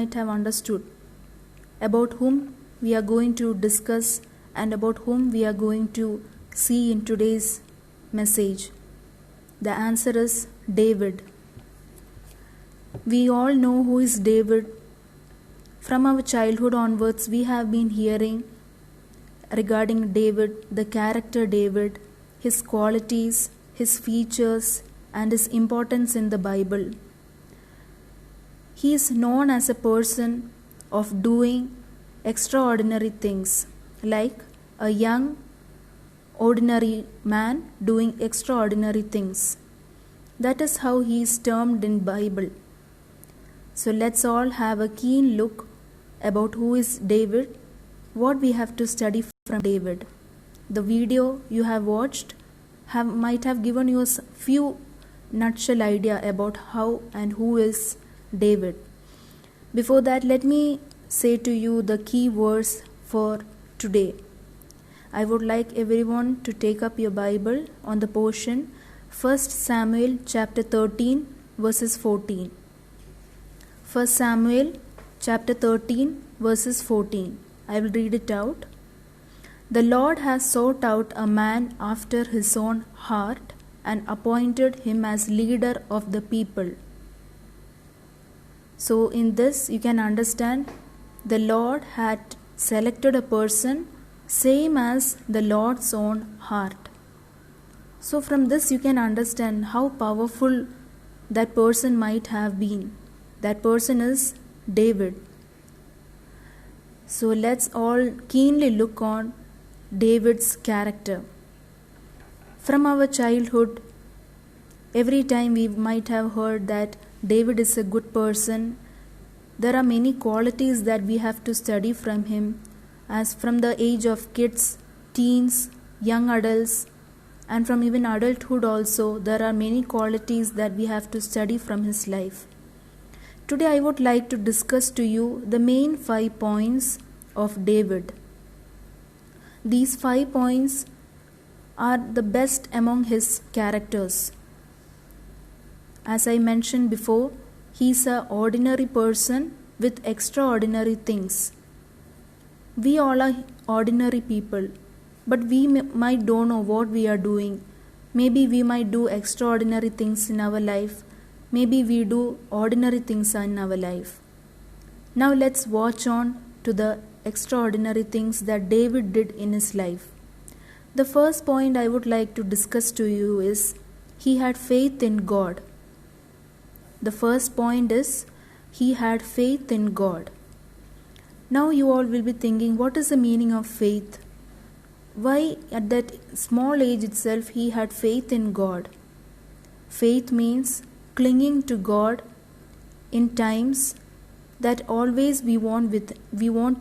might have understood about whom we are going to discuss and about whom we are going to see in today's message. The answer is David. We all know who is David. From our childhood onwards, we have been hearing regarding David, the character David, his qualities, his features, and his importance in the Bible. He is known as a person of doing extraordinary things, like a young, ordinary man doing extraordinary things. That is how he is termed in Bible. So let's all have a keen look about who is David, what we have to study from David. The video you have watched might have given you a few nutshell idea about how and who is David. Before that, let me say to you the key verse for today. I would like everyone to take up your Bible on the portion 1 Samuel chapter 13 verses 14. 1 Samuel chapter 13 verses 14. I will read it out. The Lord has sought out a man after his own heart and appointed him as leader of the people. So in this you can understand the Lord had selected a person same as the Lord's own heart. So from this you can understand how powerful that person might have been. That person is David. So let's all keenly look on David's character. From our childhood, every time we might have heard that David is a good person. There are many qualities that we have to study from him, as from the age of kids, teens, young adults, and from even adulthood also, there are many qualities that we have to study from his life. Today I would like to discuss to you the main 5 points of David. These 5 points are the best among his characters. As I mentioned before, he is an ordinary person with extraordinary things. We all are ordinary people, but we might don't know what we are doing. Maybe we might do extraordinary things in our life. Maybe we do ordinary things in our life. Now let's watch on to the extraordinary things that David did in his life. The first point I would like to discuss to you is he had faith in God. The first point is he had faith in God. Now you all will be thinking, what is the meaning of faith? Why at that small age itself he had faith in God? Faith means clinging to God in times that always we want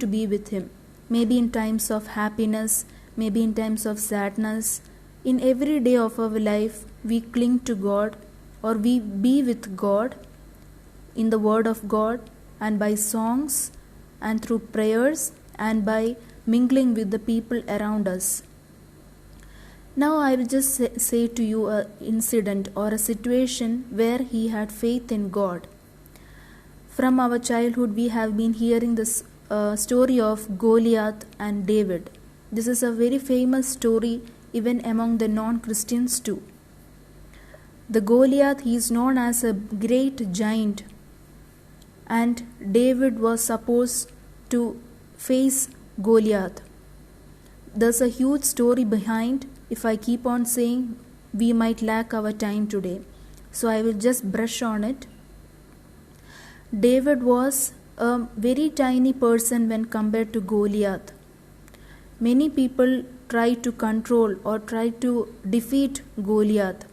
to be with him. Maybe in times of happiness, maybe in times of sadness. In every day of our life we cling to God, or we be with God in the word of God, and by songs and through prayers and by mingling with the people around us. Now I will just say to you an incident or a situation where he had faith in God. From our childhood we have been hearing this story of Goliath and David. This is a very famous story even among the non-Christians too. The Goliath, he is known as a great giant, and David was supposed to face Goliath. There's a huge story behind. If I keep on saying, we might lack our time today. So I will just brush on it. David was a very tiny person when compared to Goliath. Many people try to control or try to defeat Goliath,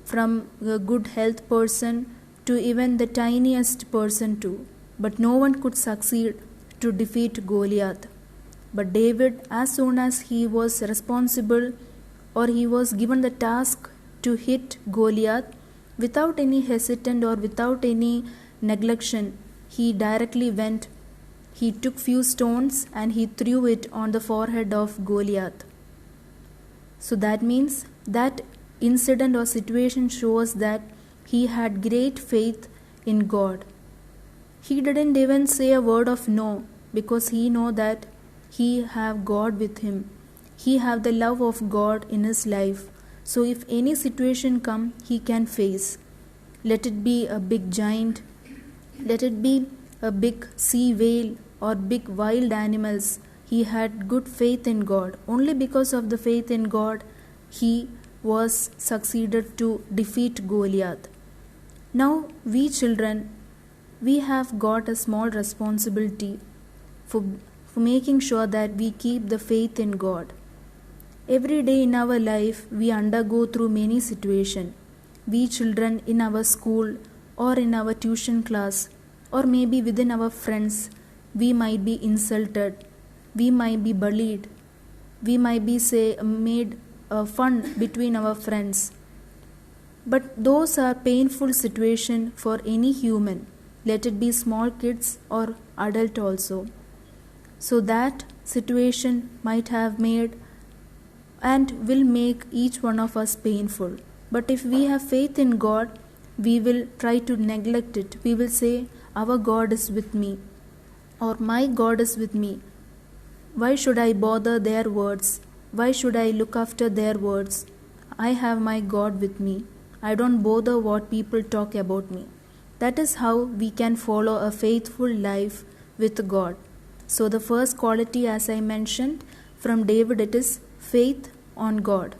from a good health person to even the tiniest person too. But no one could succeed to defeat Goliath. But David, as soon as he was responsible or he was given the task to hit Goliath, without any hesitant or without any neglection, he directly went. He took few stones and he threw it on the forehead of Goliath. So that means that incident or situation shows that he had great faith in God. He didn't even say a word of no, because he know that he have God with him. He have the love of God in his life. So if any situation come, he can face. Let it be a big giant, let it be a big sea whale or big wild animals. He had good faith in God. Only because of the faith in God, he was succeeded to defeat Goliath. Now we children, we have got a small responsibility for making sure that we keep the faith in God. Every day in our life, we undergo through many situations. We children in our school or in our tuition class or maybe within our friends, we might be insulted, we might be bullied, we might be made fun between our friends. But those are painful situations for any human, let it be small kids or adult also. So that situation might have made and will make each one of us painful. But if we have faith in God, we will try to neglect it. We will say, our God is with me, or my God is with me. Why should I bother their words? Why should I look after their words? I have my God with me. I don't bother what people talk about me. That is how we can follow a faithful life with God. So the first quality, as I mentioned, from David, it is faith on God.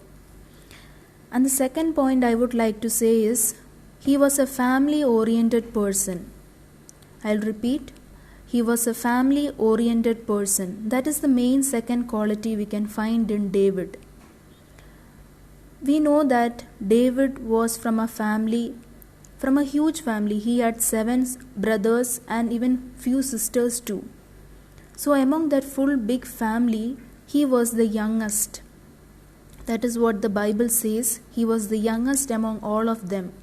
And the second point I would like to say is, he was a family-oriented person. I'll repeat, he was a family-oriented person. That is the main second quality we can find in David. We know that David was from a family, from a huge family. He had 7 brothers and even few sisters too. So among that full big family, he was the youngest. That is what the Bible says. He was the youngest among all of them.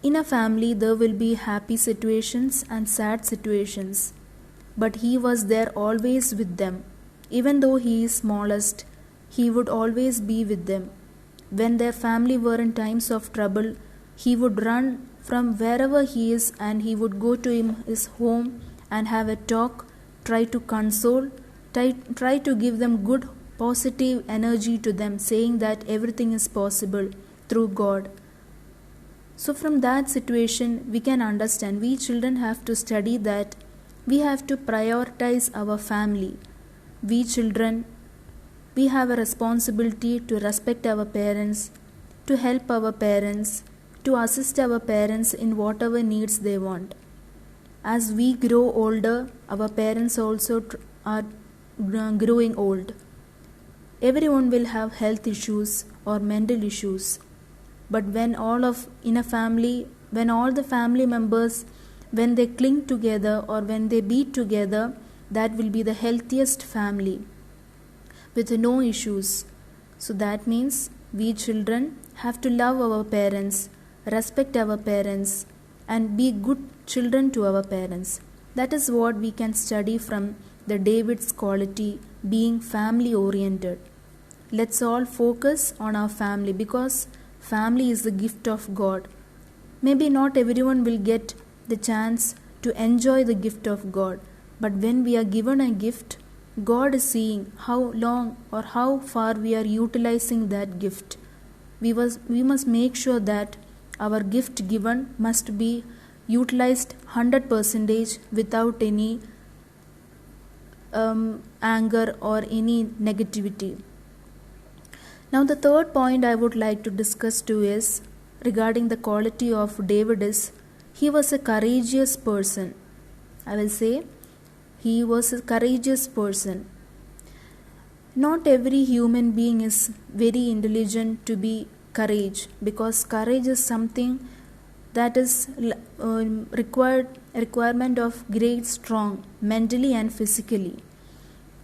In a family, there will be happy situations and sad situations. But he was there always with them. Even though he is smallest, he would always be with them. When their family were in times of trouble, he would run from wherever he is and he would go to his home and have a talk, try to console, try to give them good positive energy to them, saying that everything is possible through God. So from that situation, we can understand, we children have to study that we have to prioritize our family. We children, we have a responsibility to respect our parents, to help our parents, to assist our parents in whatever needs they want. As we grow older, our parents also are growing old. Everyone will have health issues or mental issues. But when all the family members, when they cling together or when they be together, that will be the healthiest family with no issues. So that means we children have to love our parents, respect our parents, and be good children to our parents. That is what we can study from the David's quality, being family oriented. Let's all focus on our family, because family is the gift of God. Maybe not everyone will get the chance to enjoy the gift of God, but when we are given a gift, God is seeing how long or how far we are utilizing that gift. We must make sure that our gift given must be utilized 100% without any anger or any negativity. Now the third point I would like to discuss too is regarding the quality of David is, he was a courageous person. I will say he was a courageous person. Not every human being is very intelligent to be courage, because courage is something that is requirement of great strong mentally and physically.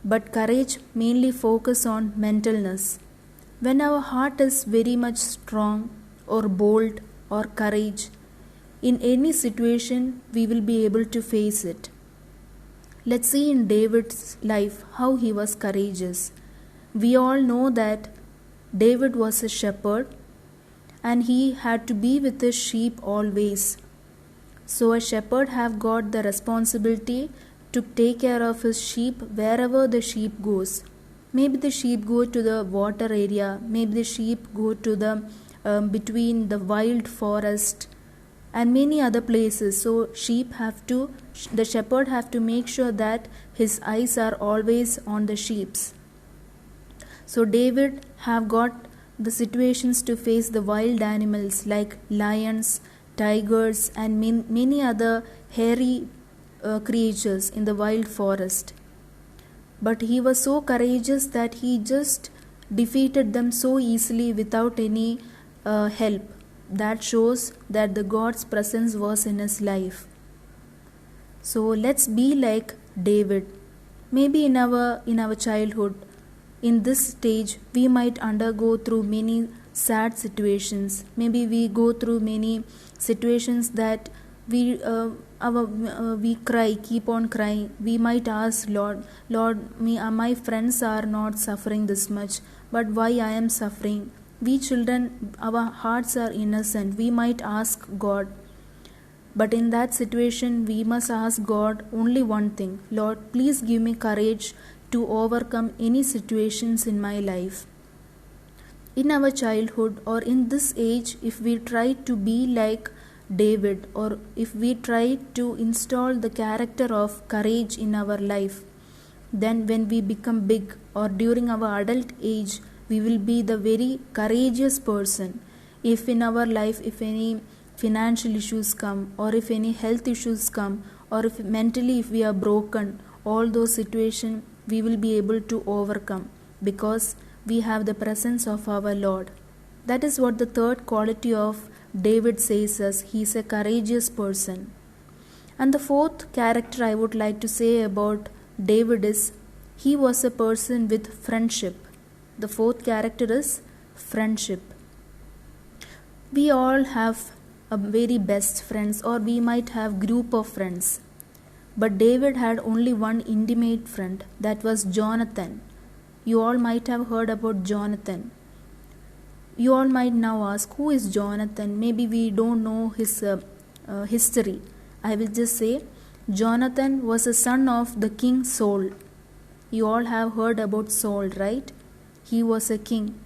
But courage mainly focus on mentalness. When our heart is very much strong or bold or courage, in any situation we will be able to face it. Let's see in David's life how he was courageous. We all know that David was a shepherd and he had to be with his sheep always. So a shepherd have got the responsibility to take care of his sheep wherever the sheep goes. Maybe the sheep go to the water area, maybe the sheep go to the between the wild forest and many other places. So the shepherd have to make sure that his eyes are always on the sheeps. So David have got the situations to face the wild animals like lions, tigers and many other hairy creatures in the wild forest. But he was so courageous that he just defeated them so easily without any help. That shows that the God's presence was in his life. So let's be like David. Maybe in our childhood, in this stage, we might undergo through many sad situations. Maybe we go through many situations that we cry, keep on crying. We might ask Lord, my friends are not suffering this much, but why I am suffering? We children, our hearts are innocent. We might ask God. But in that situation, we must ask God only one thing: Lord, please give me courage to overcome any situations in my life. In our childhood or in this age, if we try to be like David, or if we try to install the character of courage in our life, then when we become big or during our adult age, we will be the very courageous person. If in our life, if any financial issues come, or if any health issues come, or if mentally if we are broken, all those situations we will be able to overcome because we have the presence of our Lord. That is what the third quality of David says us. He is a courageous person. And the fourth character I would like to say about David is he was a person with friendship. The fourth character is friendship. We all have a very best friends, or we might have group of friends. But David had only one intimate friend, that was Jonathan. You all might have heard about Jonathan. You all might now ask, who is Jonathan? Maybe we don't know his history. I will just say, Jonathan was a son of the king Saul. You all have heard about Saul, right? He was a king.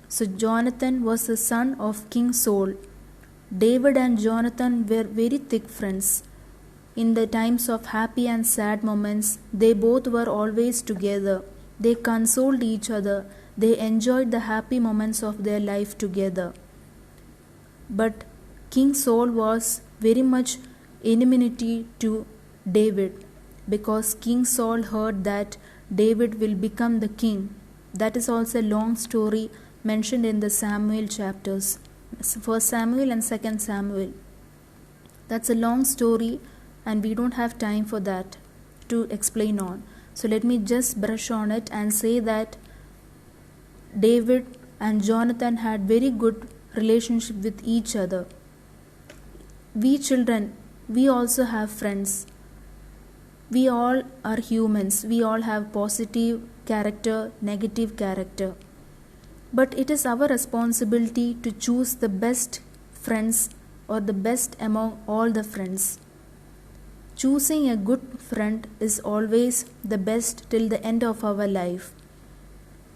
So Jonathan was the son of King Saul. David and Jonathan were very thick friends. In the times of happy and sad moments, they both were always together. They consoled each other. They enjoyed the happy moments of their life together. But King Saul was very much enmity to David, because King Saul heard that David will become the king. That is also a long story mentioned in the Samuel chapters, 1 Samuel and 2 Samuel. That's a long story and we don't have time for that to explain on. So let me just brush on it and say that David and Jonathan had very good relationship with each other. We children, we also have friends. We all are humans. We all have positive character, negative character. But it is our responsibility to choose the best friends or the best among all the friends. Choosing a good friend is always the best till the end of our life.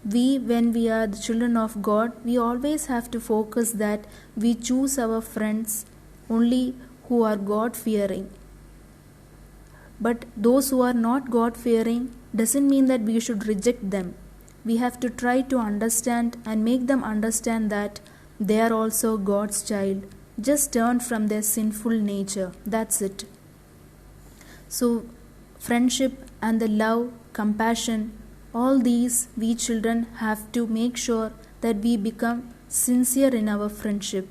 When we are the children of God, we always have to focus that we choose our friends only who are God-fearing. But those who are not God-fearing doesn't mean that we should reject them. We have to try to understand and make them understand that they are also God's child. Just turn from their sinful nature. That's it. So, friendship and the love, compassion, all these we children have to make sure that we become sincere in our friendship.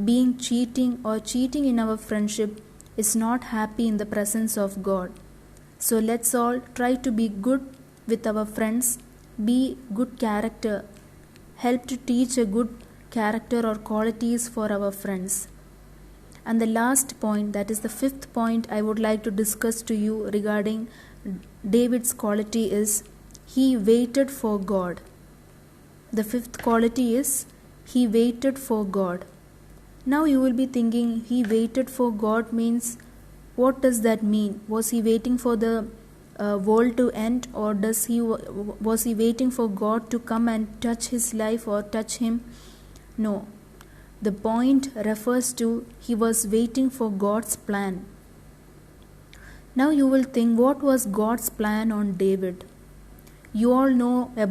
Being cheating in our friendship is not happy in the presence of God. So let's all try to be good with our friends, be good character, help to teach a good character or qualities for our friends. And the last point, that is the fifth point I would like to discuss to you regarding David's quality is he waited for God. The fifth quality is he waited for God. Now you will be thinking, he waited for God means, what does that mean? Was he waiting for the world to end, or was he waiting for God to come and touch his life or touch him? No. The point refers to he was waiting for God's plan. Now you will think, what was God's plan on David? You all know about